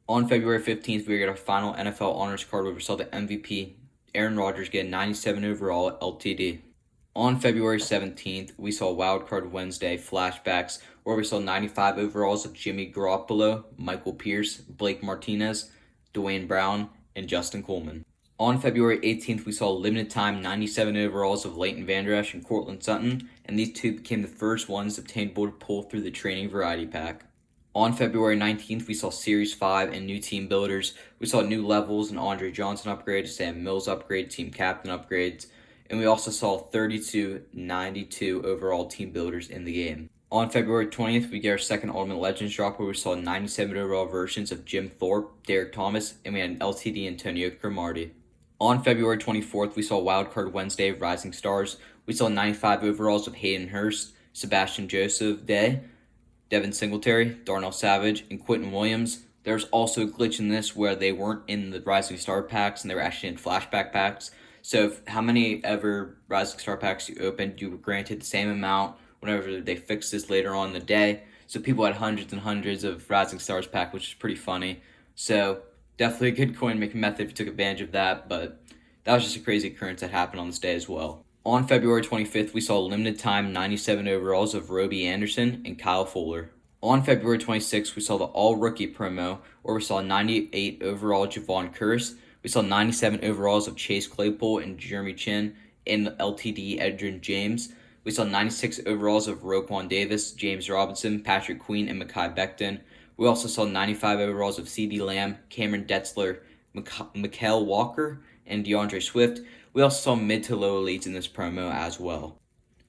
On February 15th, we got our final NFL honors card, where we saw the MVP, Aaron Rodgers, get a 97 overall LTD. On February 17th, we saw Wildcard Wednesday flashbacks, where we saw 95 overalls of Jimmy Garoppolo, Michael Pierce, Blake Martinez, Dwayne Brown, and Justin Coleman. On February 18th, we saw limited time 97 overalls of Leighton Vander Esch and Cortland Sutton, and these two became the first ones obtainable to pull through the Training Variety Pack. On February 19th, we saw Series 5 and new team builders. We saw new levels, and Andre Johnson upgrade, Sam Mills upgrade, team captain upgrades, and we also saw 32 92 overall team builders in the game. On February 20th, we get our second Ultimate Legends drop, where we saw 97 overall versions of Jim Thorpe, Derek Thomas, and we had an LTD Antonio Cromartie. On February 24th, we saw Wildcard Wednesday Rising Stars. We saw 95 overalls of Hayden Hurst, Sebastian Joseph Day, Devin Singletary, Darnell Savage, and Quentin Williams. There's also a glitch in this where they weren't in the Rising Star packs and they were actually in flashback packs. So how many ever Rising Star packs you opened, you were granted the same amount whenever they fixed this later on in the day. So people had hundreds and hundreds of Rising Stars pack, which is pretty funny. So definitely a good coin-making method if you took advantage of that, but that was just a crazy occurrence that happened on this day as well. On February 25th, we saw limited time 97 overalls of Roby Anderson and Kyle Fuller. On February 26th, we saw the all-rookie promo, where we saw 98 overall Javon Curse. We saw 97 overalls of Chase Claypool and Jeremy Chin, and LTD Edgerrin James. We saw 96 overalls of Roquan Davis, James Robinson, Patrick Queen, and Mekhi Becton. We also saw 95 overalls of CeeDee Lamb, Cameron Detzler, Mikael Walker, and DeAndre Swift. We also saw mid to low elites in this promo as well.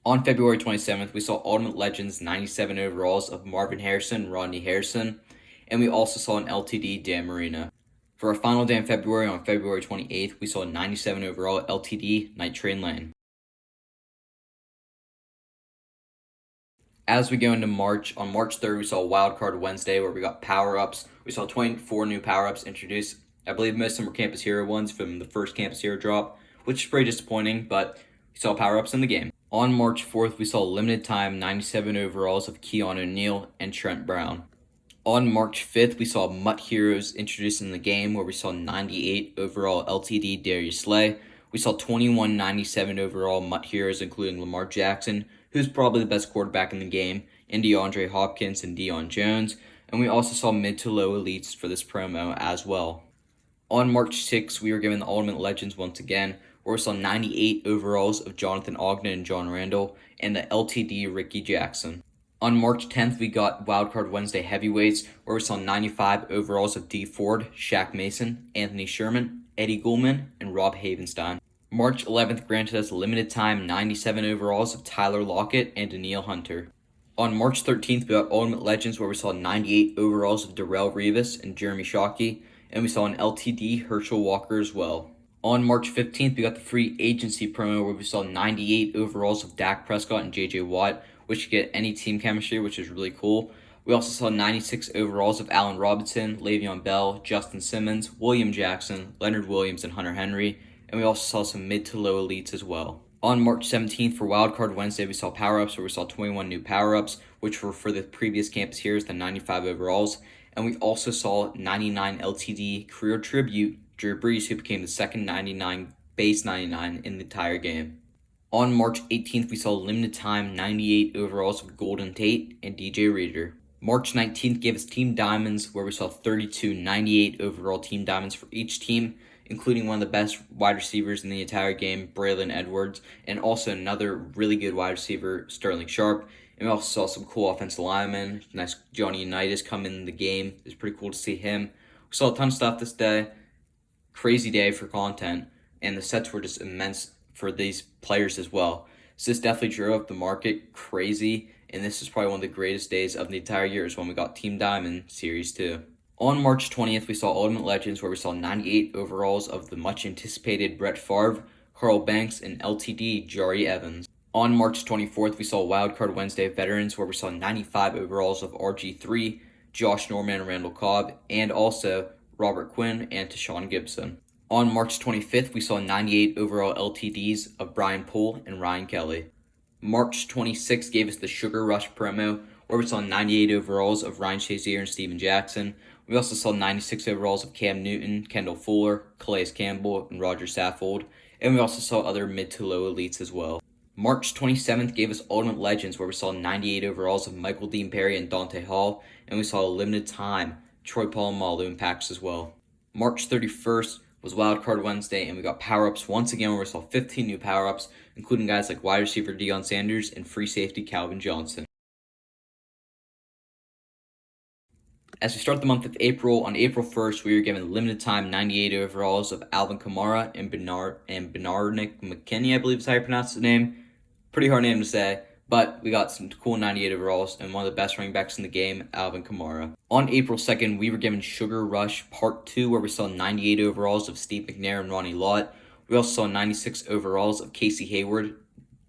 On February 27th, we saw Ultimate Legends 97 overalls of Marvin Harrison, Rodney Harrison, and we also saw an LTD Dan Marino. For our final day in February, on February 28th, we saw a 97 overall LTD Night Train Lane. As we go into March, on March 3rd, we saw Wildcard Wednesday, where we got power-ups. We saw 24 new power-ups introduced. I believe most of them were Campus Hero ones from the first Campus Hero drop, which is pretty disappointing, but we saw power-ups in the game. On March 4th, we saw limited time 97 overalls of Keon O'Neal and Trent Brown. On March 5th, we saw Mutt Heroes introduced in the game, where we saw 98 overall LTD Darius Slay. We saw 21 97 overall Mutt Heroes, including Lamar Jackson, who's probably the best quarterback in the game, and DeAndre Hopkins and Deion Jones. And we also saw mid to low elites for this promo as well. On March 6th, we were given the Ultimate Legends once again, where we saw 98 overalls of Jonathan Ogden and John Randall, and the LTD Ricky Jackson. On March 10th, we got Wildcard Wednesday Heavyweights, where we saw 95 overalls of Dee Ford, Shaq Mason, Anthony Sherman, Eddie Goulman, and Rob Havenstein. March 11th granted us limited time 97 overalls of Tyler Lockett and Danielle Hunter. On March 13th, we got Ultimate Legends, where we saw 98 overalls of Darrell Revis and Jeremy Shockey, and we saw an LTD Herschel Walker as well. On March 15th, we got the free agency promo, where we saw 98 overalls of Dak Prescott and JJ Watt, which you get any team chemistry, which is really cool. We also saw 96 overalls of Allen Robinson, Le'Veon Bell, Justin Simmons, William Jackson, Leonard Williams, and Hunter Henry, and we also saw some mid to low elites as well. On March 17th for Wildcard Wednesday, we saw power-ups where we saw 21 new power-ups, which were for the previous campus heroes, the 95 overalls, and we also saw 99 LTD career tribute, Drew Brees, who became the second 99 base 99 in the entire game. On March 18th, we saw limited time 98 overalls of Golden Tate and DJ Reader. March 19th gave us Team Diamonds, where we saw 32 98 overall Team Diamonds for each team, including one of the best wide receivers in the entire game, Braylon Edwards, and also another really good wide receiver, Sterling Sharp. And we also saw some cool offensive linemen. Nice Johnny Unitas come in the game. It was pretty cool to see him. We saw a ton of stuff this day. Crazy day for content, and the sets were just immense for these players as well. So this definitely drove up the market crazy, and this is probably one of the greatest days of the entire year is when we got Team Diamond Series 2. On March 20th, we saw Ultimate Legends, where we saw 98 overalls of the much-anticipated Brett Favre, Carl Banks, and LTD Jari Evans. On March 24th, we saw Wildcard Wednesday Veterans, where we saw 95 overalls of RG3, Josh Norman and Randall Cobb, and also Robert Quinn and Tashawn Gibson. On March 25th, we saw 98 overall LTDs of Brian Poole and Ryan Kelly. March 26th gave us the Sugar Rush promo, where we saw 98 overalls of Ryan Shazier and Steven Jackson. We also saw 96 overalls of Cam Newton, Kendall Fuller, Calais Campbell, and Roger Saffold, and we also saw other mid to low elites as well. March 27th gave us Ultimate Legends, where we saw 98 overalls of Michael Dean Perry and Dante Hall, and we saw a limited time Troy Polamalu in packs as well. March 31st was Wildcard Wednesday, and we got power-ups once again, where we saw 15 new power-ups, including guys like wide receiver Deion Sanders and free safety Calvin Johnson. As we start the month of April, on April 1st, we were given limited time 98 overalls of Alvin Kamara and Benarnick McKinney, I believe is how you pronounce his name. Pretty hard name to say, but we got some cool 98 overalls and one of the best running backs in the game, Alvin Kamara. On April 2nd, we were given Sugar Rush Part 2, where we saw 98 overalls of Steve McNair and Ronnie Lott. We also saw 96 overalls of Casey Hayward,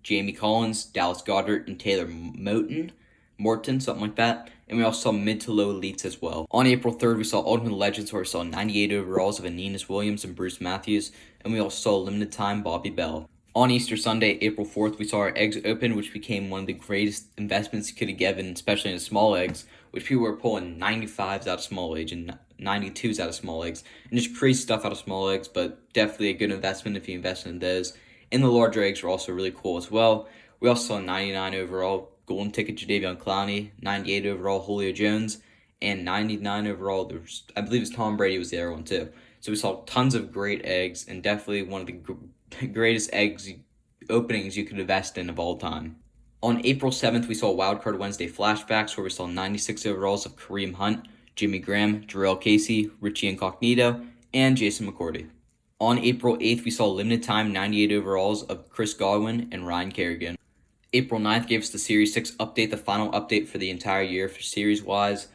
Jamie Collins, Dallas Goedert, and Taylor Morton, something like that. And we also saw mid to low elites as well. On April 3rd, we saw Ultimate Legends, where we saw 98 overalls of Anenis Williams and Bruce Matthews, and we also saw limited time Bobby Bell. On Easter Sunday, April 4th, we saw our eggs open, which became one of the greatest investments you could have given, especially in small eggs, which people were pulling 95s out of small eggs and 92s out of small eggs, and just crazy stuff out of small eggs, but definitely a good investment if you invest in those. And the larger eggs were also really cool as well. We also saw 99 overall Golden Ticket Jadeveon Clowney, 98 overall Julio Jones, and 99 overall, I believe it's Tom Brady was the other one too. So we saw tons of great eggs, and definitely one of the greatest eggs openings you could invest in of all time. On April 7th, we saw Wildcard Wednesday flashbacks, where we saw 96 overalls of Kareem Hunt, Jimmy Graham, Jarrell Casey, Richie Incognito, and Jason McCourty. On April 8th, we saw limited time 98 overalls of Chris Godwin and Ryan Kerrigan. April 9th gave us the Series 6 update, the final update for the entire year for series-wise.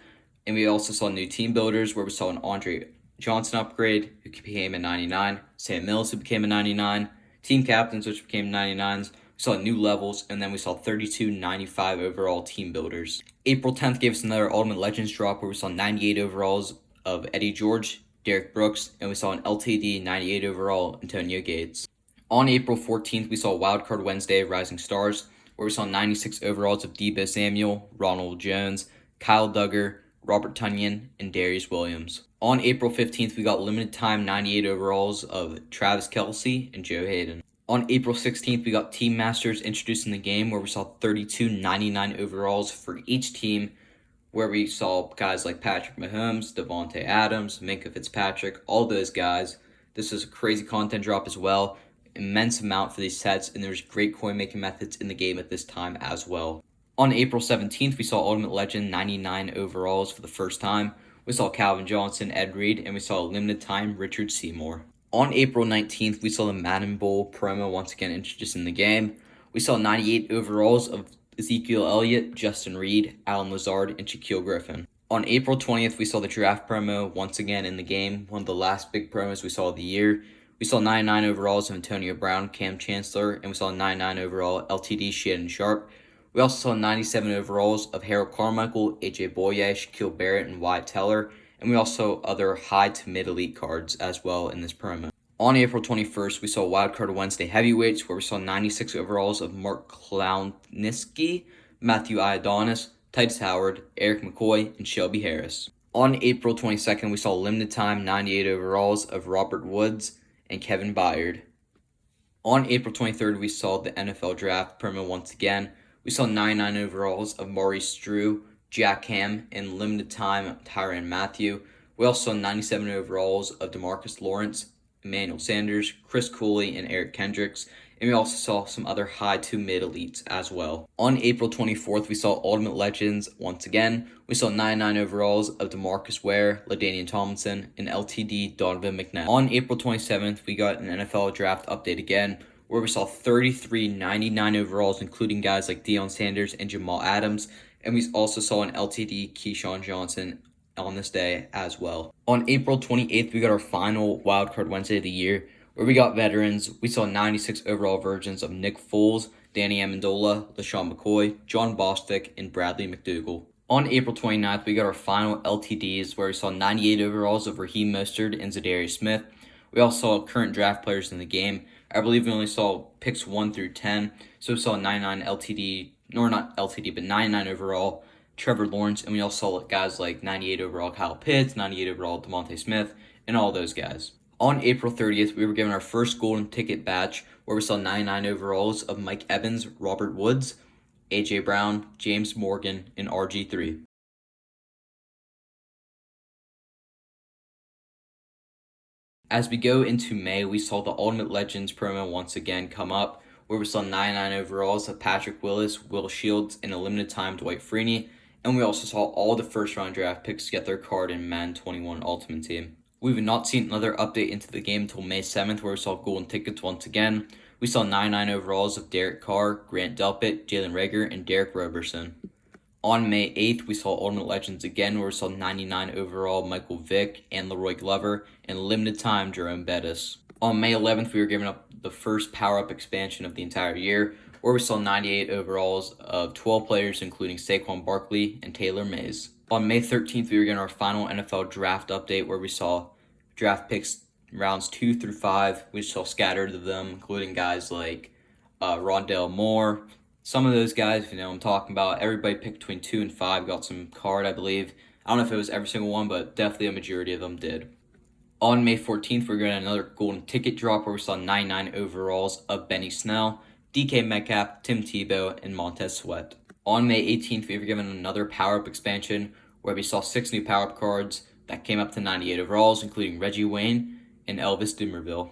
And we also saw new team builders, where we saw an Andre Johnson upgrade, who became a 99, Sam Mills, who became a 99, team captains, which became 99s. We saw new levels, and then we saw 32 95 overall team builders. April 10th gave us another Ultimate Legends drop, where we saw 98 overalls of Eddie George, Derek Brooks, and we saw an LTD 98 overall Antonio Gates. On April 14th, we saw Wildcard Wednesday Rising Stars, where we saw 96 overalls of Deebo Samuel, Ronald Jones, Kyle Duggar, Robert Tonyan, and Darius Williams. On April 15th, we got limited time 98 overalls of Travis Kelce and Joe Hayden. On April 16th, we got Team Masters introduced in the game, where we saw 32 99 overalls for each team, where we saw guys like Patrick Mahomes, Devontae Adams, Minkah Fitzpatrick, all those guys. This is a crazy content drop as well. Immense amount for these sets, and there's great coin making methods in the game at this time as well. On April 17th, we saw Ultimate Legend 99 overalls for the first time. We saw Calvin Johnson, Ed Reed, and we saw a limited time Richard Seymour. On April 19th, we saw the Madden Bowl promo once again introduced in the game. We saw 98 overalls of Ezekiel Elliott, Justin Reed, Alan Lazard, and Shaquille Griffin. On April 20th, we saw the draft promo once again in the game, one of the last big promos we saw of the year. We saw 99 overalls of Antonio Brown, Cam Chancellor, and we saw 99 overall LTD Shannon Sharp. We also saw 97 overalls of Harold Carmichael, AJ Boye, Shaquille Barrett, and Wyatt Teller, and we also saw other high to mid elite cards as well in this promo. On April 21st, we saw Wildcard Wednesday heavyweights, where we saw 96 overalls of Mark Klowniski, Matthew Iodonis, Titus Howard, Eric McCoy, and Shelby Harris. On April 22nd, we saw limited time 98 overalls of Robert Woods and Kevin Byard. On April 23rd, we saw the NFL Draft promo once again. We saw 99 overalls of Maurice Drew, Jack Ham, and limited time Tyrann Mathieu. We also saw 97 overalls of DeMarcus Lawrence, Emmanuel Sanders, Chris Cooley, and Eric Kendricks. And we also saw some other high to mid elites as well. On April 24th, we saw Ultimate Legends once again. We saw 99 overalls of DeMarcus Ware, LaDainian Tomlinson, and LTD Donovan McNabb. On April 27th, we got an NFL draft update again, where we saw 33 99 overalls, including guys like Deion Sanders and Jamal Adams. And we also saw an LTD Keyshawn Johnson on this day as well. On April 28th, we got our final Wildcard Wednesday of the year, where we got veterans. We saw 96 overall versions of Nick Foles, Danny Amendola, LaShawn McCoy, John Bostic, and Bradley McDougall. On April 29th, we got our final LTDs, where we saw 98 overalls of Raheem Mostert and Zadarius Smith. We also saw current draft players in the game. I believe we only saw picks 1 through 10, so we saw 99 LTD, or not LTD, but 99 overall Trevor Lawrence, and we also saw guys like 98 overall Kyle Pitts, 98 overall DeVonta Smith, and all those guys. On April 30th, we were given our first golden ticket batch, where we saw 99 overalls of Mike Evans, Robert Woods, A.J. Brown, James Morgan, and RG3. As we go into May, we saw the Ultimate Legends promo once again come up, where we saw 99 overalls of Patrick Willis, Will Shields, and a limited time Dwight Freeney, and we also saw all the first-round draft picks get their card in Madden 21 Ultimate Team. We've not seen another update into the game until May 7th, where we saw golden tickets once again. We saw 99 overalls of Derek Carr, Grant Delpit, Jalen Reagor, and Derek Roberson. On May 8th, we saw Ultimate Legends again, where we saw 99 overall Michael Vick and Leroy Glover, and limited time Jerome Bettis. On May 11th, we were given up the first power-up expansion of the entire year, where we saw 98 overalls of 12 players, including Saquon Barkley and Taylor Mays. On May 13th, we were getting our final NFL draft update, where we saw draft picks rounds 2 through 5. We saw scattered of them, including guys like Rondale Moore. Some of those guys, if you know what I'm talking about, everybody picked between 2 and 5, got some card, I believe. I don't know if it was every single one, but definitely a majority of them did. On May 14th, we're getting another golden ticket drop, where we saw 99 overalls of Benny Snell, DK Metcalf, Tim Tebow, and Montez Sweat. On May 18th, we were given another power-up expansion, where we saw 6 new power-up cards that came up to 98 overalls, including Reggie Wayne and Elvis Dumerville.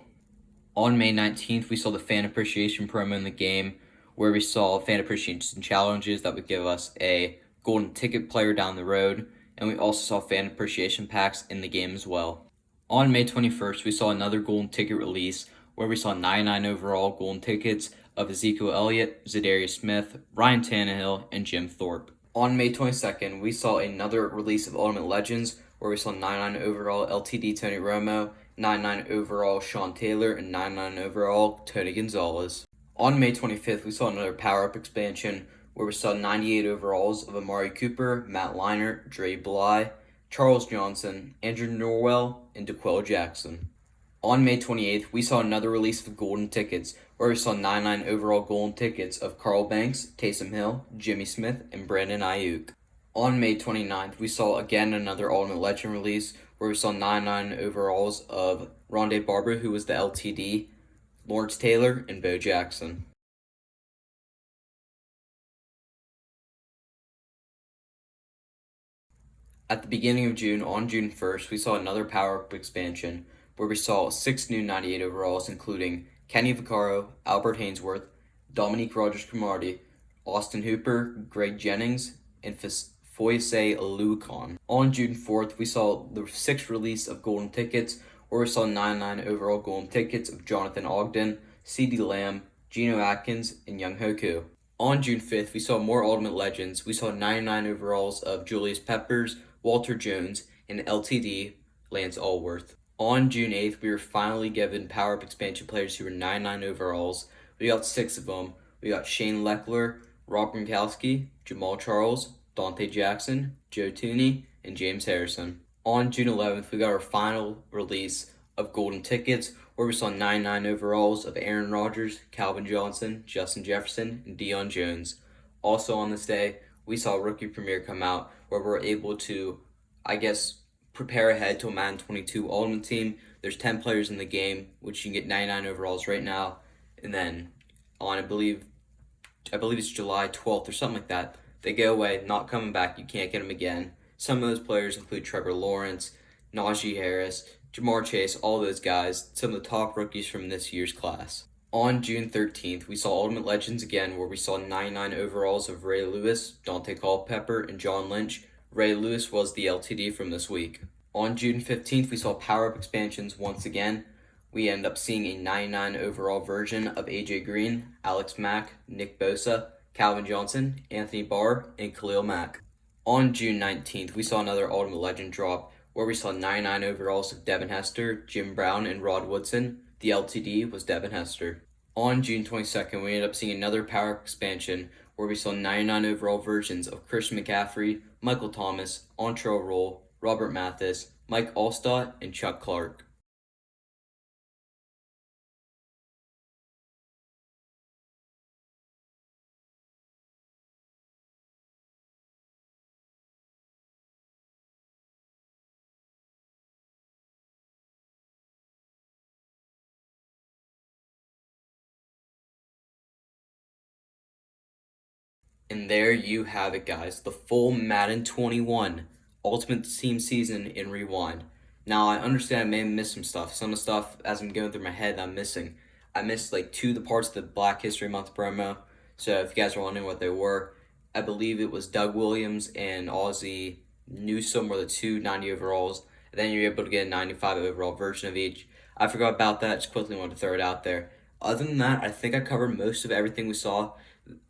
On May 19th, we saw the fan appreciation promo in the game, where we saw fan appreciation challenges that would give us a golden ticket player down the road, and we also saw fan appreciation packs in the game as well. On May 21st, we saw another golden ticket release, where we saw 99 overall golden tickets of Ezekiel Elliott, Zadarius Smith, Ryan Tannehill, and Jim Thorpe. On May 22nd, we saw another release of Ultimate Legends, where we saw 99 overall LTD Tony Romo, 99 overall Sean Taylor, and 99 overall Tony Gonzalez. On May 25th, we saw another power-up expansion, where we saw 98 overalls of Amari Cooper, Matt Leinart, Dre Bly, Charles Johnson, Andrew Norwell, and DeQuell Jackson. On May 28th, we saw another release of golden tickets, where we saw 99 overall golden tickets of Carl Banks, Taysom Hill, Jimmy Smith, and Brandon Ayuk. On May 29th, we saw again another Ultimate Legend release, where we saw 99 overalls of Rondé Barber, who was the LTD, Lawrence Taylor, and Bo Jackson. At the beginning of June, on June 1st, we saw another power-up expansion, where we saw 6 new 98 overalls, including Kenny Vaccaro, Albert Hainsworth, Dominique Rodgers-Cromartie, Austin Hooper, Greg Jennings, and Foyesay Alucon. On June 4th, we saw the 6th release of golden tickets, where we saw 99 overall golden tickets of Jonathan Ogden, CeeDee Lamb, Geno Atkins, and Young Hoku. On June 5th, we saw more Ultimate Legends. We saw 99 overalls of Julius Peppers, Walter Jones, and LTD Lance Allworth. On June 8th, we were finally given power-up expansion players who were 99 overalls. We got 6 of them. We got Shane Leckler, Rob Gronkowski, Jamal Charles, Dante Jackson, Joe Tooney, and James Harrison. On June 11th, we got our final release of Golden Tickets, where we saw 99 overalls of Aaron Rodgers, Calvin Johnson, Justin Jefferson, and Deion Jones. Also on this day, we saw Rookie Premiere come out, where we're able to, I guess, prepare ahead to a Madden 22 Ultimate Team. There's 10 players in the game, which you can get 99 overalls right now. And then on, I believe it's July 12th or something like that, they go away, not coming back. You can't get them again. Some of those players include Trevor Lawrence, Najee Harris, Jamar Chase, all those guys, some of the top rookies from this year's class. On June 13th, we saw Ultimate Legends again, where we saw 99 overalls of Ray Lewis, Dante Culpepper, and John Lynch. Ray Lewis was the LTD from this week. On June 15th, we saw Power Up expansions once again. We end up seeing a 99 overall version of AJ Green, Alex Mack, Nick Bosa, Calvin Johnson, Anthony Barr, and Khalil Mack. On June 19th, we saw another Ultimate Legend drop where we saw 99 overalls of Devin Hester, Jim Brown, and Rod Woodson. The LTD was Devin Hester. On June 22nd, we ended up seeing another Power expansion where we saw 99 overall versions of Christian McCaffrey, Michael Thomas, Antrell Roll, Robert Mathis, Mike Allstott, and Chuck Clark. And there you have it, guys. The full Madden 21 Ultimate Team season in Rewind. Now, I understand I may have missed some stuff. Some of the stuff, as I'm going through my head, I'm missing. I missed like two of the parts of the Black History Month promo. So if you guys are wondering what they were, I believe it was Doug Williams and Ozzie Newsome were the two 90 overalls. And then you're able to get a 95 overall version of each. I forgot about that. Just quickly wanted to throw it out there. Other than that, I think I covered most of everything we saw.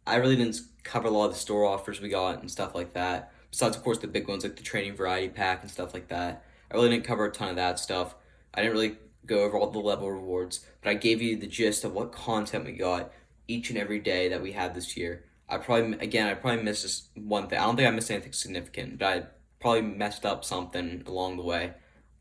I really didn't cover a lot of the store offers we got and stuff like that. Besides, of course, the big ones like the training variety pack and stuff like that. I really didn't cover a ton of that stuff. I didn't really go over all the level rewards, but I gave you the gist of what content we got each and every day that we had this year. I probably missed just one thing. I don't think I missed anything significant, but I probably messed up something along the way.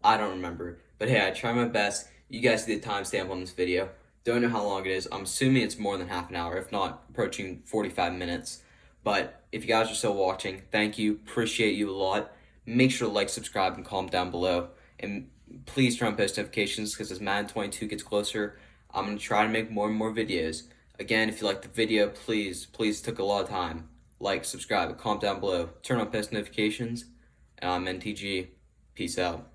I don't remember. But hey, I tried my best. You guys see the timestamp on this video. Don't know how long it is. I'm assuming it's more than half an hour, if not approaching 45 minutes. But if you guys are still watching, thank you. Appreciate you a lot. Make sure to like, subscribe, and comment down below. And please turn on post notifications because as Madden 22 gets closer, I'm going to try to make more and more videos. Again, if you like the video, please took a lot of time. Like, subscribe, and comment down below. Turn on post notifications. And I'm NTG. Peace out.